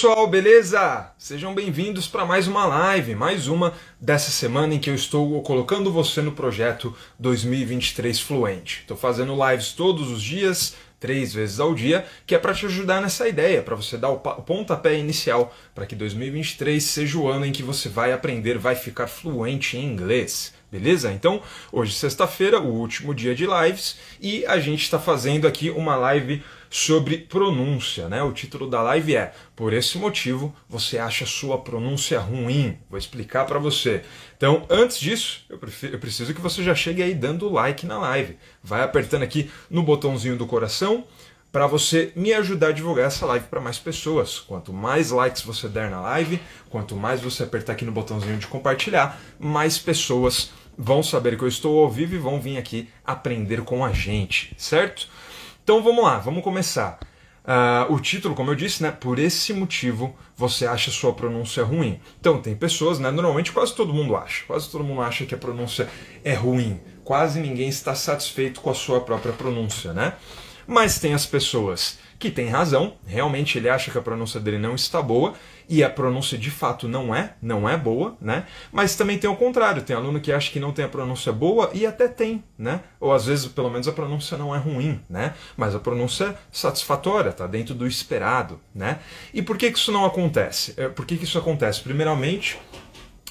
Pessoal, beleza? Sejam bem-vindos para mais uma live, mais uma dessa semana em que eu estou colocando você no projeto 2023 Fluente. Estou fazendo lives todos os dias, 3 vezes ao dia, que é para te ajudar nessa ideia, para você dar o pontapé inicial para que 2023 seja o ano em que você vai aprender, vai ficar fluente em inglês. Beleza? Então, hoje sexta-feira, o último dia de lives, e a gente está fazendo aqui uma live sobre pronúncia, né? O título da live é Por esse motivo, você acha sua pronúncia ruim? Vou explicar para você. Então, antes disso, eu preciso que você já chegue aí dando like na live. Vai apertando aqui no botãozinho do coração para você me ajudar a divulgar essa live para mais pessoas. Quanto mais likes você der na live, quanto mais você apertar aqui no botãozinho de compartilhar, mais pessoas vão saber que eu estou ao vivo e vão vir aqui aprender com a gente, certo? Então vamos lá, vamos começar. O título, como eu disse, né? Por esse motivo você acha sua pronúncia ruim. Então tem pessoas, né? Normalmente quase todo mundo acha que a pronúncia é ruim. Quase ninguém está satisfeito com a sua própria pronúncia, né? Mas tem as pessoas que têm razão, realmente ele acha que a pronúncia dele não está boa, e a pronúncia de fato não é boa, né? Mas também tem o contrário, tem aluno que acha que não tem a pronúncia boa e até tem, né? Ou às vezes, pelo menos, a pronúncia não é ruim, né? Mas a pronúncia é satisfatória, está dentro do esperado, né? E por que isso não acontece? Por que isso acontece? Primeiramente,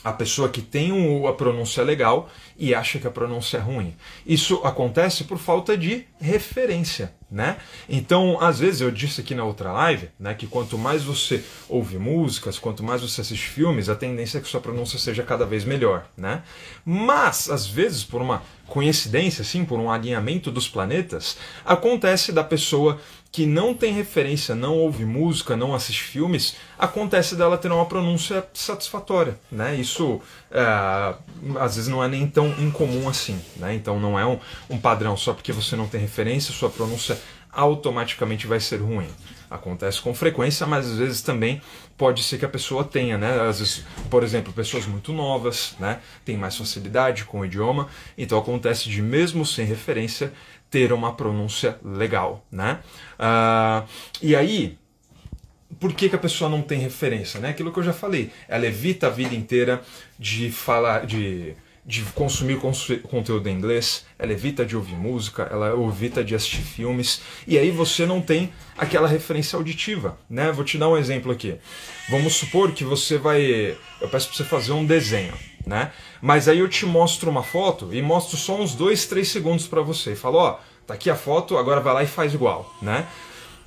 a pessoa que tem a pronúncia legal e acha que a pronúncia é ruim. Isso acontece por falta de referência, né? Então, às vezes, eu disse aqui na outra live, né, que quanto mais você ouve músicas, quanto mais você assiste filmes, a tendência é que sua pronúncia seja cada vez melhor, né? Mas, às vezes, por uma coincidência, assim, por um alinhamento dos planetas, acontece da pessoa que não tem referência, não ouve música, não assiste filmes, acontece dela ter uma pronúncia satisfatória, né? Isso às vezes não é nem tão incomum assim, né? Então não é um padrão, só porque você não tem referência, sua pronúncia automaticamente vai ser ruim. Acontece com frequência, mas às vezes também pode ser que a pessoa tenha, né? Às vezes, por exemplo, pessoas muito novas, né? Tem mais facilidade com o idioma, então acontece de mesmo sem referência ter uma pronúncia legal, né? E aí, por que a pessoa não tem referência, né? Aquilo que eu já falei, ela evita a vida inteira de falar, de consumir conteúdo em inglês, ela evita de ouvir música, ela evita de assistir filmes, e aí você não tem aquela referência auditiva, né? Vou te dar um exemplo aqui. Vamos supor que você eu peço para você fazer um desenho, né? Mas aí eu te mostro uma foto e mostro só uns 2, 3 segundos para você e falo, ó, tá aqui a foto, agora vai lá e faz igual, né?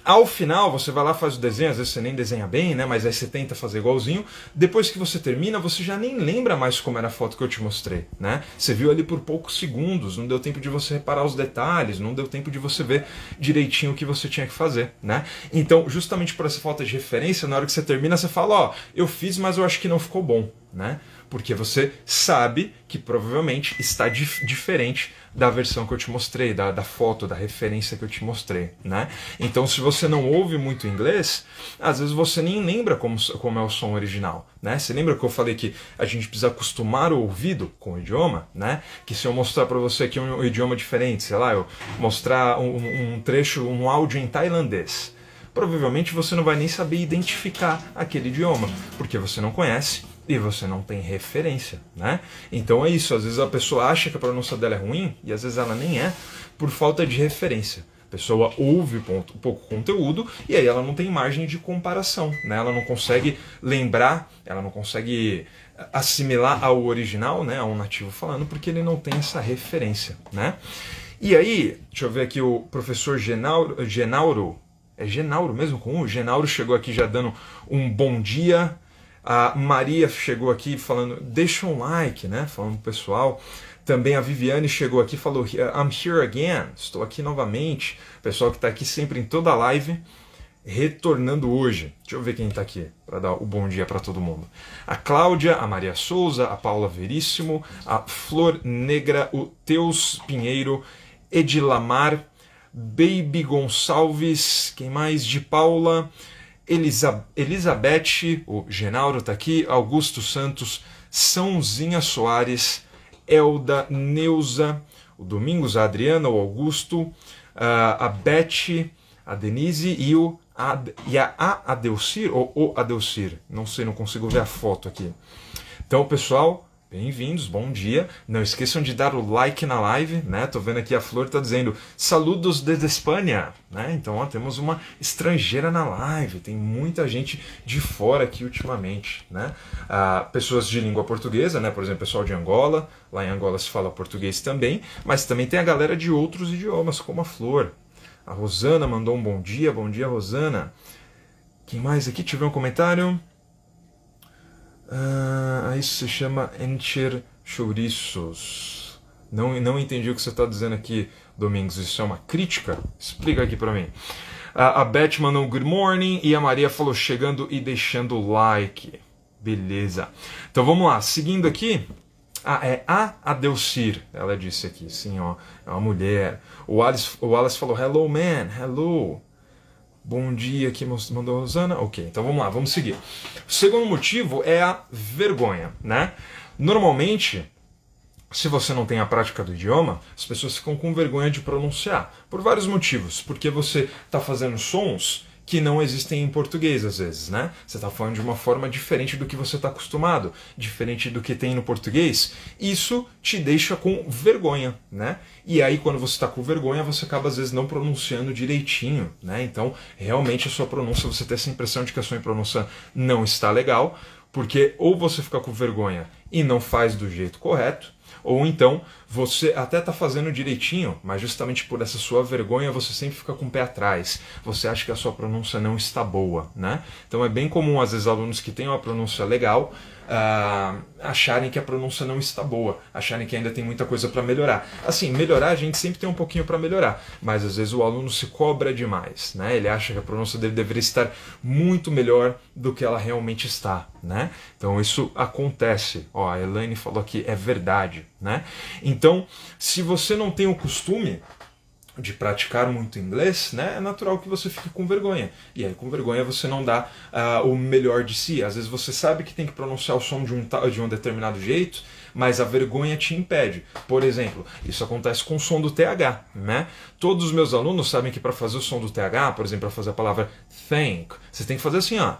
Ao final, você vai lá, faz o desenho, às vezes você nem desenha bem, né? Mas aí você tenta fazer igualzinho. Depois que você termina, você já nem lembra mais como era a foto que eu te mostrei, né? Você viu ali por poucos segundos, não deu tempo de você reparar os detalhes, não deu tempo de você ver direitinho o que você tinha que fazer, né? Então, justamente por essa falta de referência, na hora que você termina, você fala, ó, eu fiz, mas eu acho que não ficou bom, né? Porque você sabe que provavelmente está diferente da versão que eu te mostrei, da foto, da referência que eu te mostrei, né? Então, se você não ouve muito inglês, às vezes você nem lembra como é o som original, né? Você lembra que eu falei que a gente precisa acostumar o ouvido com o idioma, né? Que se eu mostrar para você aqui um idioma diferente, sei lá, eu mostrar um trecho, um áudio em tailandês, provavelmente você não vai nem saber identificar aquele idioma, porque você não conhece e você não tem referência, né? Então é isso, às vezes a pessoa acha que a pronúncia dela é ruim, e às vezes ela nem é, por falta de referência. A pessoa ouve pouco conteúdo, e aí ela não tem margem de comparação, né? Ela não consegue lembrar, ela não consegue assimilar ao original, né? Ao nativo falando, porque ele não tem essa referência, né? E aí, deixa eu ver aqui, o professor Genauro, é Genauro mesmo com U? Genauro chegou aqui já dando um bom dia. A Maria chegou aqui falando, deixa um like, né? Falando pro pessoal. Também a Viviane chegou aqui e falou, I'm here again, estou aqui novamente. Pessoal que está aqui sempre em toda a live, retornando hoje. Deixa eu ver quem está aqui, para dar o bom dia para todo mundo. A Cláudia, a Maria Souza, a Paula Veríssimo, a Flor Negra, o Teus Pinheiro, Edilamar, Baby Gonçalves, quem mais? De Paula, Elizabeth, o Genauro está aqui, Augusto Santos, Sãozinha Soares, Elda, Neuza, o Domingos, a Adriana, o Augusto, a Beth, a Denise e o e a Adelcir ou o Adelcir? Não sei, não consigo ver a foto aqui. Então, pessoal, bem-vindos, bom dia. Não esqueçam de dar o like na live, né? Tô vendo aqui a Flor tá dizendo saludos desde Espanha, né? Então, ó, temos uma estrangeira na live. Tem muita gente de fora aqui ultimamente, né? Pessoas de língua portuguesa, né? Por exemplo, pessoal de Angola. Lá em Angola se fala português também, mas também tem a galera de outros idiomas, como a Flor. A Rosana mandou um bom dia, Rosana. Quem mais aqui? Deixa eu ver um comentário. Isso se chama encher chouriços. Não entendi o que você está dizendo aqui, Domingos. Isso é uma crítica? Explica aqui para mim. A Beth mandou um good morning e a Maria falou chegando e deixando o like. Beleza. Então vamos lá, seguindo aqui. É a Adelcir, ela disse aqui. Sim, ó, é uma mulher. O Wallace falou hello man, hello. Bom dia, aqui mandou a Rosana. Ok, então vamos lá, vamos seguir. O segundo motivo é a vergonha, né? Normalmente, se você não tem a prática do idioma, as pessoas ficam com vergonha de pronunciar. Por vários motivos. Porque você está fazendo sons que não existem em português às vezes, né? Você está falando de uma forma diferente do que você está acostumado, diferente do que tem no português. Isso te deixa com vergonha, né? E aí quando você está com vergonha, você acaba às vezes não pronunciando direitinho, né? Então, realmente a sua pronúncia, você tem essa impressão de que a sua pronúncia não está legal, porque ou você fica com vergonha e não faz do jeito correto, ou então você até está fazendo direitinho, mas justamente por essa sua vergonha você sempre fica com o pé atrás. Você acha que a sua pronúncia não está boa, né? Então é bem comum às vezes alunos que têm uma pronúncia legal acharem que a pronúncia não está boa, acharem que ainda tem muita coisa para melhorar. Assim, melhorar a gente sempre tem um pouquinho para melhorar, mas às vezes o aluno se cobra demais, né? Ele acha que a pronúncia dele deveria estar muito melhor do que ela realmente está, né? Então isso acontece. Ó, a Elaine falou aqui, é verdade, né? Então, se você não tem o costume de praticar muito inglês, né, é natural que você fique com vergonha. E aí, com vergonha, você não dá o melhor de si. Às vezes você sabe que tem que pronunciar o som de um determinado jeito, mas a vergonha te impede. Por exemplo, isso acontece com o som do TH, né? Todos os meus alunos sabem que para fazer o som do TH, por exemplo, para fazer a palavra thank, você tem que fazer assim, ó,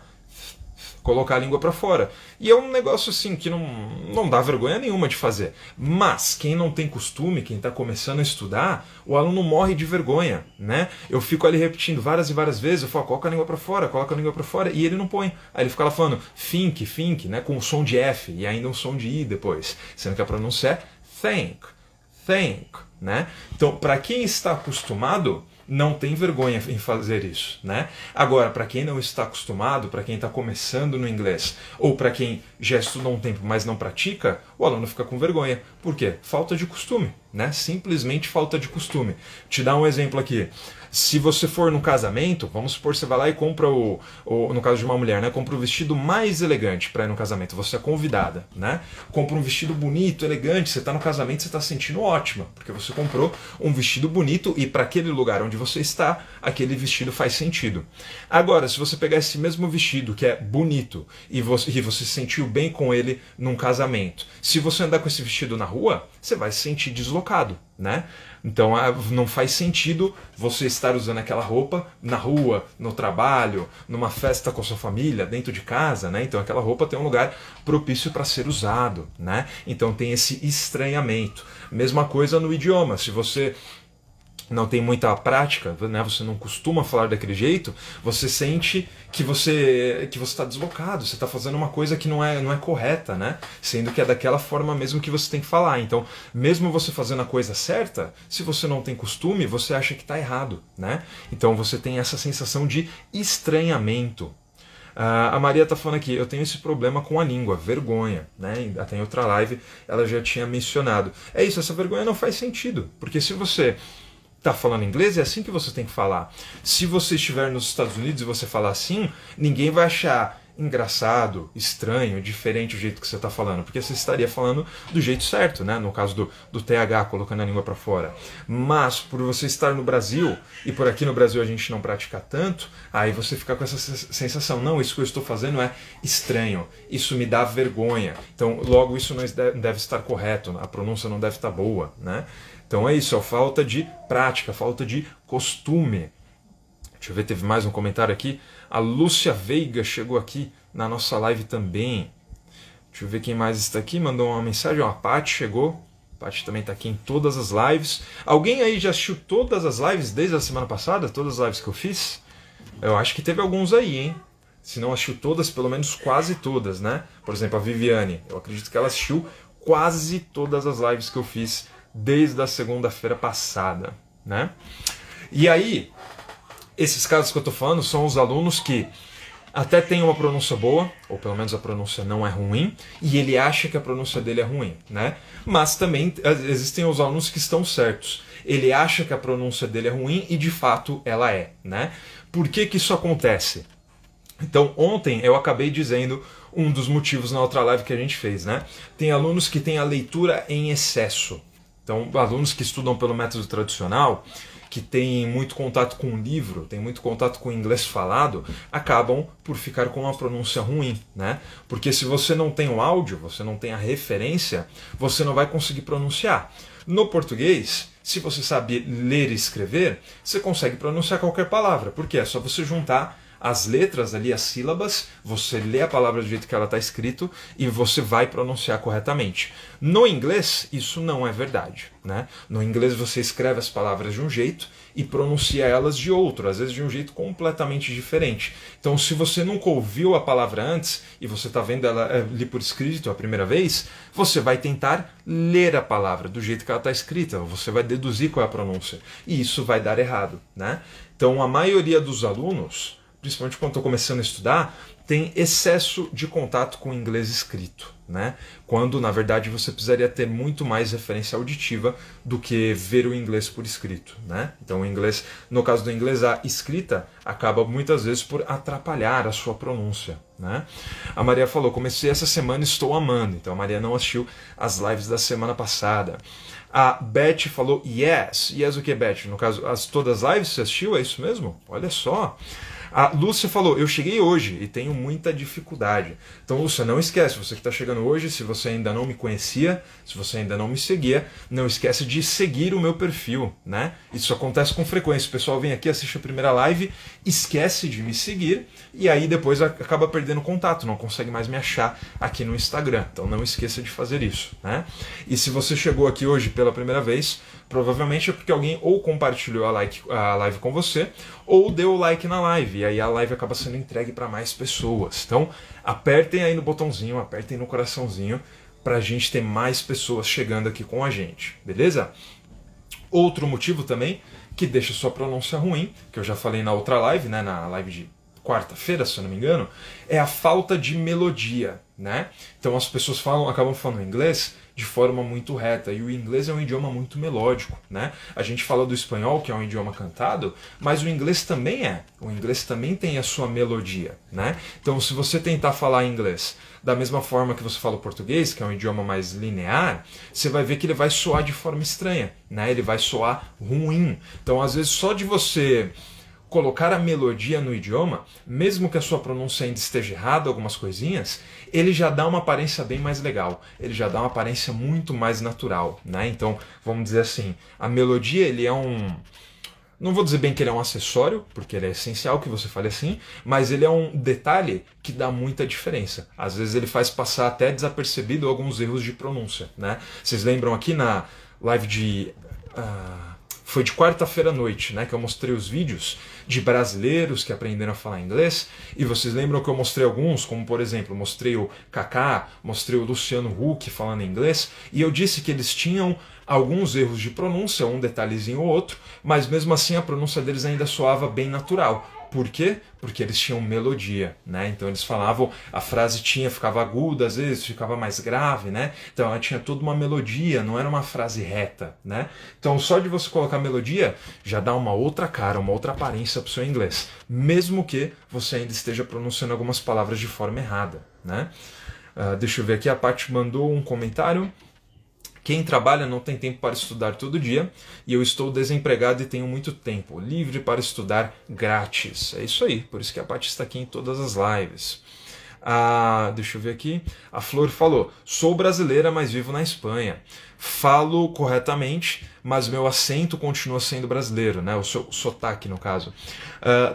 colocar a língua para fora. E é um negócio assim que não dá vergonha nenhuma de fazer. Mas quem não tem costume, quem está começando a estudar, o aluno morre de vergonha, né? Eu fico ali repetindo várias e várias vezes, eu falo, coloca a língua para fora, coloca a língua para fora, e ele não põe. Aí ele fica lá falando think, né, com o som de F e ainda um som de I depois, sendo que a pronúncia é thank, né? Então, para quem está acostumado, não tem vergonha em fazer isso, né? Agora, para quem não está acostumado, para quem está começando no inglês, ou para quem já estudou um tempo, mas não pratica, o aluno fica com vergonha. Por quê? Falta de costume, né? Simplesmente falta de costume. Te dar um exemplo aqui. Se você for num casamento, vamos supor que você vai lá e compra no caso de uma mulher, né? Compra o vestido mais elegante para ir no casamento. Você é convidada, né? Compra um vestido bonito, elegante. Você está no casamento, você está se sentindo ótima, porque você comprou um vestido bonito e para aquele lugar onde você está, aquele vestido faz sentido. Agora, se você pegar esse mesmo vestido que é bonito e você se sentiu bem com ele num casamento, se você andar com esse vestido na rua, você vai se sentir deslocado, né? Então não faz sentido você estar usando aquela roupa na rua, no trabalho, numa festa com a sua família, dentro de casa, né? Então aquela roupa tem um lugar propício para ser usado, né? Então tem esse estranhamento. Mesma coisa no idioma. Se você não tem muita prática, né? Você não costuma falar daquele jeito, você sente que você está deslocado, você está fazendo uma coisa que não é correta, né? Sendo que é daquela forma mesmo que você tem que falar. Então, mesmo você fazendo a coisa certa, se você não tem costume, você acha que está errado, né? Então você tem essa sensação de estranhamento. A Maria está falando aqui, eu tenho esse problema com a língua, vergonha, né? Até em outra live ela já tinha mencionado. É isso, essa vergonha não faz sentido, porque se você está falando inglês, é assim que você tem que falar. Se você estiver nos Estados Unidos e você falar assim, ninguém vai achar engraçado, estranho, diferente o jeito que você está falando, porque você estaria falando do jeito certo, né? No caso do TH, colocando a língua para fora. Mas, por você estar no Brasil, e por aqui no Brasil a gente não pratica tanto, aí você fica com essa sensação, não, isso que eu estou fazendo é estranho, isso me dá vergonha, então logo isso não deve estar correto, a pronúncia não deve estar boa, né? Então é isso, é falta de prática, falta de costume. Deixa eu ver, teve mais um comentário aqui. A Lúcia Veiga chegou aqui na nossa live também. Deixa eu ver quem mais está aqui. Mandou uma mensagem. Ó, a Paty chegou. A Paty também está aqui em todas as lives. Alguém aí já assistiu todas as lives desde a semana passada? Todas as lives que eu fiz? Eu acho que teve alguns aí, hein? Se não assistiu todas, pelo menos quase todas, né? Por exemplo, a Viviane. Eu acredito que ela assistiu quase todas as lives que eu fiz desde a segunda-feira passada, né? E aí, esses casos que eu estou falando são os alunos que até têm uma pronúncia boa, ou pelo menos a pronúncia não é ruim, e ele acha que a pronúncia dele é ruim, né? Mas também existem os alunos que estão certos. Ele acha que a pronúncia dele é ruim e de fato ela é, né? Por que que isso acontece? Então, ontem eu acabei dizendo um dos motivos na outra live que a gente fez, né? Tem alunos que têm a leitura em excesso. Então, alunos que estudam pelo método tradicional, que têm muito contato com o livro, têm muito contato com o inglês falado, acabam por ficar com uma pronúncia ruim, né? Porque se você não tem o áudio, você não tem a referência, você não vai conseguir pronunciar. No português, se você sabe ler e escrever, você consegue pronunciar qualquer palavra, porque é só você juntar as letras ali, as sílabas, você lê a palavra do jeito que ela está escrito e você vai pronunciar corretamente. No inglês, isso não é verdade, né? No inglês você escreve as palavras de um jeito e pronuncia elas de outro, às vezes de um jeito completamente diferente. Então, se você nunca ouviu a palavra antes e você está vendo ela ali por escrito a primeira vez, você vai tentar ler a palavra do jeito que ela está escrita, você vai deduzir qual é a pronúncia, e isso vai dar errado, né? Então, a maioria dos alunos, principalmente quando estou começando a estudar, tem excesso de contato com o inglês escrito, né? Quando, na verdade, você precisaria ter muito mais referência auditiva do que ver o inglês por escrito, né? Então, o inglês, no caso do inglês, a escrita acaba muitas vezes por atrapalhar a sua pronúncia, né? A Maria falou, comecei essa semana e estou amando. Então, a Maria não assistiu as lives da semana passada. A Beth falou, yes. Yes o que, Beth? No caso, todas as lives você assistiu? É isso mesmo? Olha só. A Lúcia falou, eu cheguei hoje e tenho muita dificuldade. Então, Lúcia, não esquece, você que está chegando hoje, se você ainda não me conhecia, se você ainda não me seguia, não esquece de seguir o meu perfil, né? Isso acontece com frequência. O pessoal vem aqui, assiste a primeira live, esquece de me seguir e aí depois acaba perdendo contato, não consegue mais me achar aqui no Instagram. Então, não esqueça de fazer isso, né? E se você chegou aqui hoje pela primeira vez, provavelmente é porque alguém ou compartilhou a live com você ou deu o like na live, e aí a live acaba sendo entregue para mais pessoas. Então, apertem aí no botãozinho, apertem no coraçãozinho, para a gente ter mais pessoas chegando aqui com a gente, beleza? Outro motivo também que deixa sua pronúncia ruim, que eu já falei na outra live, né, na live de quarta-feira, se eu não me engano, é a falta de melodia, né? Então as pessoas acabam falando inglês de forma muito reta, e o inglês é um idioma muito melódico, né? A gente fala do espanhol, que é um idioma cantado, mas o inglês também é. O inglês também tem a sua melodia, né? Então, se você tentar falar inglês da mesma forma que você fala o português, que é um idioma mais linear, você vai ver que ele vai soar de forma estranha, né? Ele vai soar ruim. Então, às vezes, só de você colocar a melodia no idioma, mesmo que a sua pronúncia ainda esteja errada, algumas coisinhas, ele já dá uma aparência bem mais legal, ele já dá uma aparência muito mais natural, né? Então, vamos dizer assim, a melodia, ele é não vou dizer bem que ele é um acessório, porque ele é essencial que você fale assim, mas ele é um detalhe que dá muita diferença. Às vezes ele faz passar até desapercebido alguns erros de pronúncia, né? Vocês lembram aqui na live de... foi de quarta-feira à noite, né, que eu mostrei os vídeos de brasileiros que aprenderam a falar inglês, e vocês lembram que eu mostrei alguns, como por exemplo, mostrei o Kaká, mostrei o Luciano Huck falando inglês, e eu disse que eles tinham alguns erros de pronúncia, um detalhezinho ou outro, mas mesmo assim a pronúncia deles ainda soava bem natural. Por quê? Porque eles tinham melodia, né? Então eles falavam, a frase ficava aguda, às vezes ficava mais grave, né? Então ela tinha toda uma melodia, não era uma frase reta, né? Então só de você colocar melodia já dá uma outra cara, uma outra aparência para o seu inglês, mesmo que você ainda esteja pronunciando algumas palavras de forma errada, né? Deixa eu ver aqui, a Paty mandou um comentário. Quem trabalha não tem tempo para estudar todo dia, e eu estou desempregado e tenho muito tempo livre para estudar grátis. É isso aí, por isso que a Paty está aqui em todas as lives. Deixa eu ver aqui. A Flor falou: sou brasileira, mas vivo na Espanha. Falo corretamente, mas meu acento continua sendo brasileiro, né? O seu sotaque, no caso.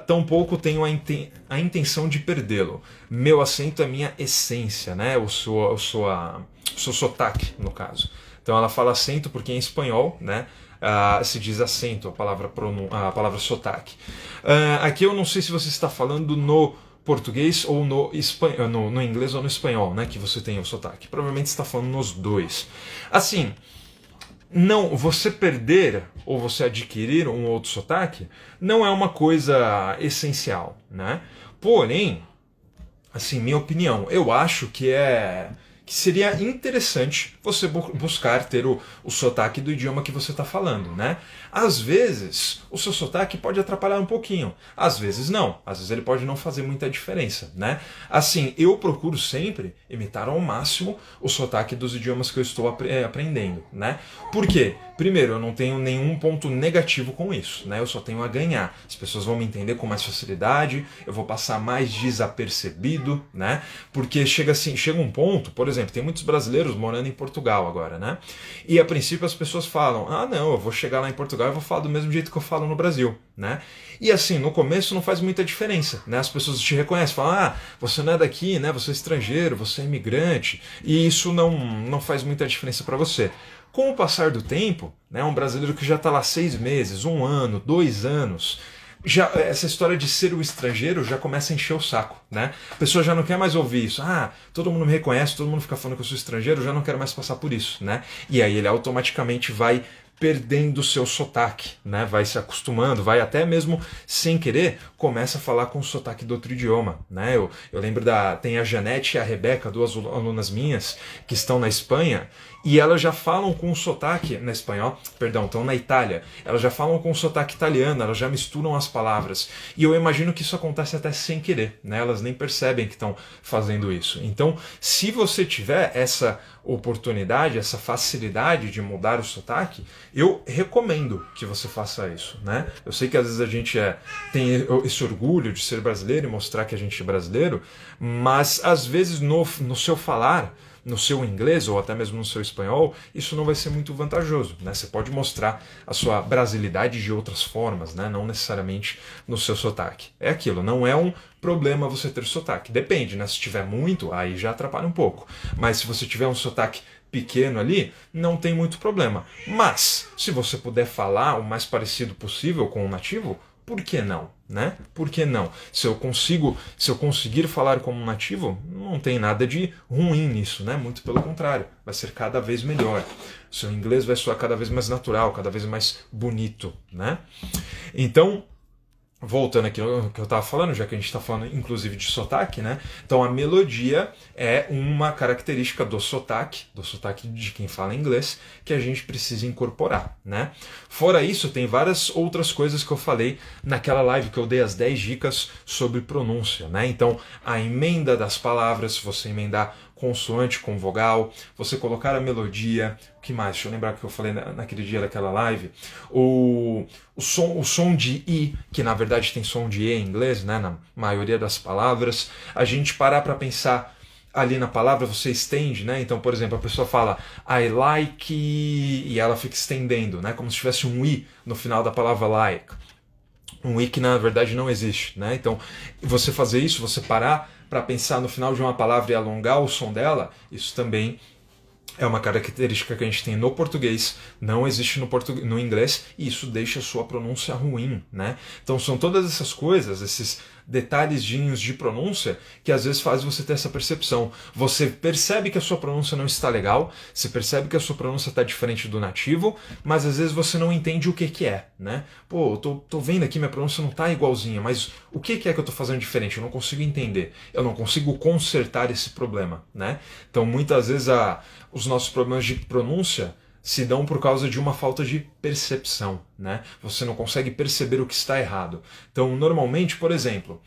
Tampouco tenho a intenção de perdê-lo. Meu acento é minha essência, né? O seu sotaque, no caso. Então ela fala acento porque em espanhol, né? Se diz acento, a palavra sotaque. Aqui eu não sei se você está falando no português ou no inglês ou no espanhol, né, que você tem o sotaque. Provavelmente está falando nos dois. Assim, não, você perder ou você adquirir um outro sotaque não é uma coisa essencial, né? Porém, assim, minha opinião, eu acho que seria interessante você buscar ter o sotaque do idioma que você está falando, né? Às vezes, o seu sotaque pode atrapalhar um pouquinho. Às vezes não. Às vezes ele pode não fazer muita diferença, né? Assim, eu procuro sempre imitar ao máximo o sotaque dos idiomas que eu estou aprendendo, né? Por quê? Primeiro, eu não tenho nenhum ponto negativo com isso, né? Eu só tenho a ganhar. As pessoas vão me entender com mais facilidade, eu vou passar mais desapercebido, né? Porque chega um ponto, por exemplo, tem muitos brasileiros morando em Portugal agora, né? E a princípio as pessoas falam: não, eu vou chegar lá em Portugal e vou falar do mesmo jeito que eu falo no Brasil, né? E assim, no começo não faz muita diferença, né? As pessoas te reconhecem, falam: você não é daqui, né? Você é estrangeiro, você é imigrante, e isso não faz muita diferença para você. Com o passar do tempo, né, um brasileiro que já está lá 6 meses, 1 ano, 2 anos, já essa história de ser o estrangeiro já começa a encher o saco, né? A pessoa já não quer mais ouvir isso. Todo mundo me reconhece, todo mundo fica falando que eu sou estrangeiro, eu já não quero mais passar por isso, né? E aí ele automaticamente vai perdendo o seu sotaque, né? Vai se acostumando, vai até mesmo sem querer, começa a falar com o sotaque do outro idioma, né? Eu lembro tem a Janete e a Rebeca, 2 alunas minhas, que estão na Espanha, e elas já falam com sotaque, na espanhol, perdão, estão na Itália, elas já falam com sotaque italiano, elas já misturam as palavras, e eu imagino que isso acontece até sem querer, né? Elas nem percebem que estão fazendo isso. Então, se você tiver essa oportunidade, essa facilidade de mudar o sotaque, eu recomendo que você faça isso, né? Eu sei que às vezes a gente tem esse orgulho de ser brasileiro e mostrar que a gente é brasileiro, mas às vezes no seu falar, no seu inglês ou até mesmo no seu espanhol, isso não vai ser muito vantajoso, né? Você pode mostrar a sua brasilidade de outras formas, né? Não necessariamente no seu sotaque. É aquilo, não é um problema você ter sotaque. Depende, né? Se tiver muito, aí já atrapalha um pouco. Mas se você tiver um sotaque pequeno ali, não tem muito problema. Mas, se você puder falar o mais parecido possível com o nativo, por que não, né? Por que não? Se eu conseguir falar como um nativo, não tem nada de ruim nisso, né? Muito pelo contrário, vai ser cada vez melhor. O seu inglês vai soar cada vez mais natural, cada vez mais bonito, né? Então, voltando aqui ao que eu estava falando, já que a gente está falando inclusive de sotaque, né? Então a melodia é uma característica do sotaque de quem fala inglês, que a gente precisa incorporar, né? Fora isso, tem várias outras coisas que eu falei naquela live que eu dei as 10 dicas sobre pronúncia, né? Então a emenda das palavras, você emendar consoante com vogal, você colocar a melodia, o que mais? Deixa eu lembrar o que eu falei naquele dia daquela live. O som de I, que na verdade tem som de E em inglês, né, na maioria das palavras. A gente parar para pensar ali na palavra, você estende, né? Então, por exemplo, a pessoa fala I like e ela fica estendendo, né? Como se tivesse um I no final da palavra like. Um I que na verdade não existe, né? Então, você fazer isso, você parar para pensar no final de uma palavra e alongar o som dela, isso também é uma característica que a gente tem no português, não existe no inglês, e isso deixa a sua pronúncia ruim, né? Então são todas essas coisas, esses detalhezinhos de pronúncia que às vezes fazem você ter essa percepção. Você percebe que a sua pronúncia não está legal, você percebe que a sua pronúncia está diferente do nativo, mas às vezes você não entende o que é, né? Pô, eu tô vendo aqui, minha pronúncia não está igualzinha, mas o que é que eu estou fazendo diferente? Eu não consigo entender, eu não consigo consertar esse problema, né? Então muitas vezes os nossos problemas de pronúncia se dão por causa de uma falta de percepção, né? Você não consegue perceber o que está errado. Então, normalmente, por exemplo,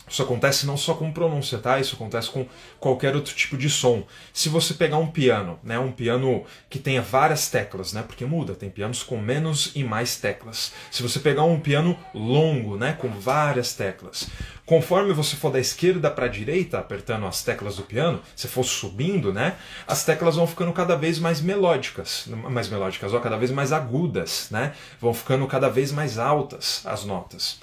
Isso acontece não só com pronúncia, tá? Isso acontece com qualquer outro tipo de som. Se você pegar um piano, né, um piano que tenha várias teclas, né, porque muda, tem pianos com menos e mais teclas. Se você pegar um piano longo, né, com várias teclas, conforme você for da esquerda para a direita, apertando as teclas do piano, se for subindo, né, as teclas vão ficando cada vez mais melódicas, ó, cada vez mais agudas, né, vão ficando cada vez mais altas as notas.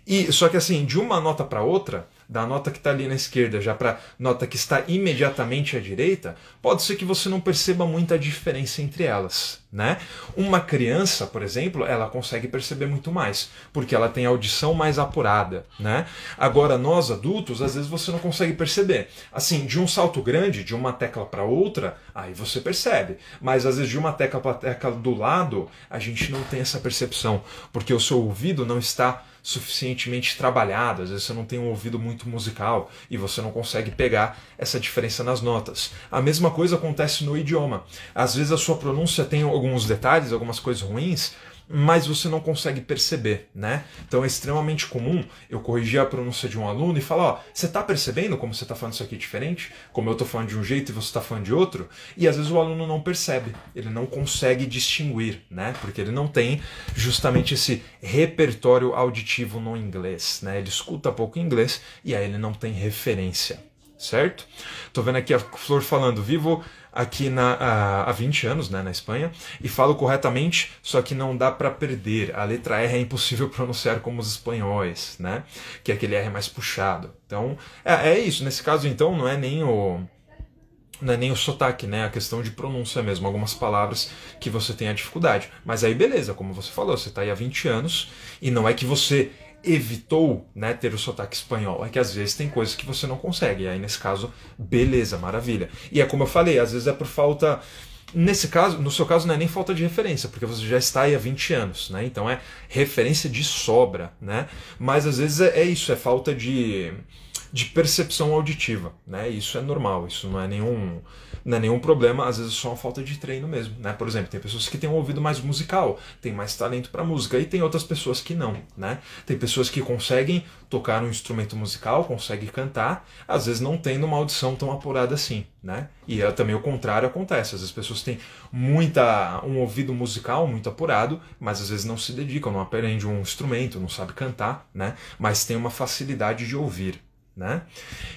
E só que assim, de uma nota para outra, da nota que está ali na esquerda já para nota que está imediatamente à direita, pode ser que você não perceba muita diferença entre elas, né? Uma criança, por exemplo, ela consegue perceber muito mais, porque ela tem a audição mais apurada, né? Agora, nós adultos, às vezes você não consegue perceber. Assim, de um salto grande, de uma tecla para outra, aí você percebe. Mas às vezes de uma tecla para a tecla do lado, a gente não tem essa percepção, porque o seu ouvido não está suficientemente trabalhado, às vezes você não tem um ouvido muito musical e você não consegue pegar essa diferença nas notas. A mesma coisa acontece no idioma. Às vezes a sua pronúncia tem alguns detalhes, algumas coisas ruins, mas você não consegue perceber, né? Então é extremamente comum eu corrigir a pronúncia de um aluno e falar, ó, você tá percebendo como você tá falando isso aqui diferente? Como eu tô falando de um jeito e você tá falando de outro? E às vezes o aluno não percebe, ele não consegue distinguir, né? Porque ele não tem justamente esse repertório auditivo no inglês, né? Ele escuta pouco inglês e aí ele não tem referência, certo? Tô vendo aqui a Flor falando, vivo aqui há 20 anos, né, na Espanha, e falo corretamente, só que não dá para perder. A letra R é impossível pronunciar como os espanhóis, né, que é aquele R mais puxado. Então, é isso. Nesse caso, então, não é nem o sotaque, né? A questão de pronúncia mesmo, algumas palavras que você tem a dificuldade. Mas aí beleza, como você falou, você está aí há 20 anos e não é que você evitou, né, ter o sotaque espanhol, é que às vezes tem coisas que você não consegue, e aí nesse caso, beleza, maravilha. E é como eu falei, às vezes é por falta... Nesse caso, no seu caso não é nem falta de referência, porque você já está aí há 20 anos, né? Então é referência de sobra, né? Mas às vezes é isso, é falta de percepção auditiva, né? Isso é normal, isso não é nenhum problema, às vezes é só uma falta de treino mesmo, né? Por exemplo, tem pessoas que têm um ouvido mais musical, têm mais talento para música, e tem outras pessoas que não, né? Tem pessoas que conseguem tocar um instrumento musical, conseguem cantar, às vezes não tendo uma audição tão apurada assim, né? E também o contrário acontece, às vezes as pessoas têm um ouvido musical muito apurado, mas às vezes não se dedicam, não aprendem um instrumento, não sabe cantar, né? Mas tem uma facilidade de ouvir, né?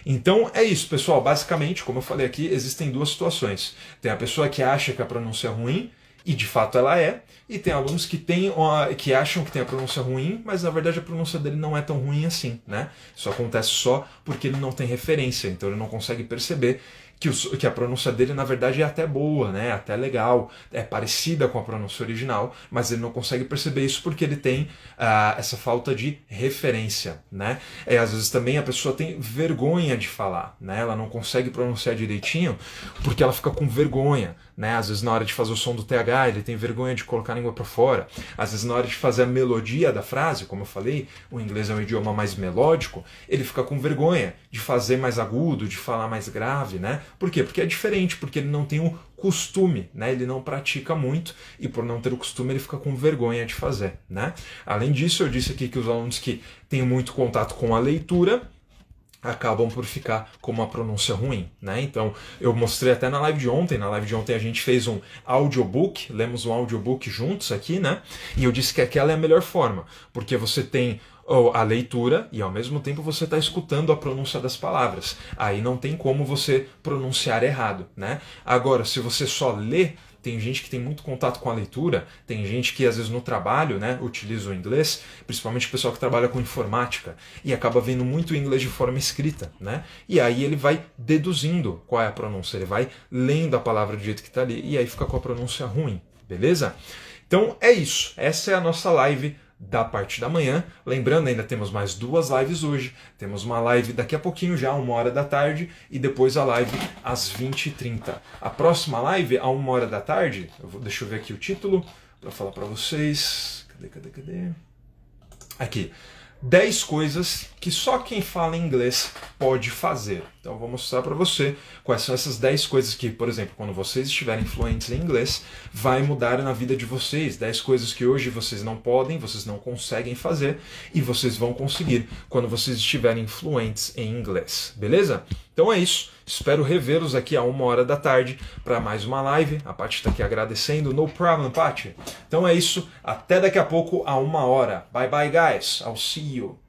Então é isso, pessoal. Basicamente, como eu falei aqui, existem duas situações. Tem a pessoa que acha que a pronúncia é ruim, e de fato ela é, e tem alunos que acham que tem a pronúncia ruim, mas na verdade a pronúncia dele não é tão ruim assim, né? Isso acontece só porque ele não tem referência, então ele não consegue perceber que a pronúncia dele na verdade é até boa, né? Até legal, é parecida com a pronúncia original, mas ele não consegue perceber isso porque ele tem essa falta de referência, né? Às vezes também a pessoa tem vergonha de falar, né? Ela não consegue pronunciar direitinho porque ela fica com vergonha, né? Às vezes na hora de fazer o som do TH ele tem vergonha de colocar a língua para fora, às vezes na hora de fazer a melodia da frase, como eu falei, o inglês é um idioma mais melódico, ele fica com vergonha de fazer mais agudo, de falar mais grave, né? Por quê? Porque é diferente, porque ele não tem o costume, né? Ele não pratica muito e por não ter o costume ele fica com vergonha de fazer, né? Além disso, eu disse aqui que os alunos que têm muito contato com a leitura acabam por ficar com uma pronúncia ruim, né? Então, eu mostrei até na live de ontem a gente fez um audiobook, lemos um audiobook juntos aqui, né? E eu disse que aquela é a melhor forma, porque você tem a leitura e ao mesmo tempo você está escutando a pronúncia das palavras. Aí não tem como você pronunciar errado, né? Agora, se você só lê, tem gente que tem muito contato com a leitura, tem gente que às vezes no trabalho, né, utiliza o inglês, principalmente o pessoal que trabalha com informática, e acaba vendo muito o inglês de forma escrita, né? E aí ele vai deduzindo qual é a pronúncia, ele vai lendo a palavra do jeito que está ali, e aí fica com a pronúncia ruim, beleza? Então é isso, essa é a nossa live da parte da manhã. Lembrando, ainda temos mais 2 lives hoje. Temos uma live daqui a pouquinho já, 1h da tarde, e depois a live às 20h30. A próxima live, a 1h da tarde, deixa eu ver aqui o título, para falar para vocês. Cadê? Aqui. 10 coisas que só quem fala inglês pode fazer. Então eu vou mostrar para você quais são essas 10 coisas que, por exemplo, quando vocês estiverem fluentes em inglês, vai mudar na vida de vocês. 10 coisas que hoje vocês não podem, vocês não conseguem fazer e vocês vão conseguir quando vocês estiverem fluentes em inglês. Beleza? Então é isso. Espero revê-los aqui a 1h da tarde para mais uma live. A Paty está aqui agradecendo. No problem, Paty. Então é isso. Até daqui a pouco a 1h. Bye bye, guys. I'll see you.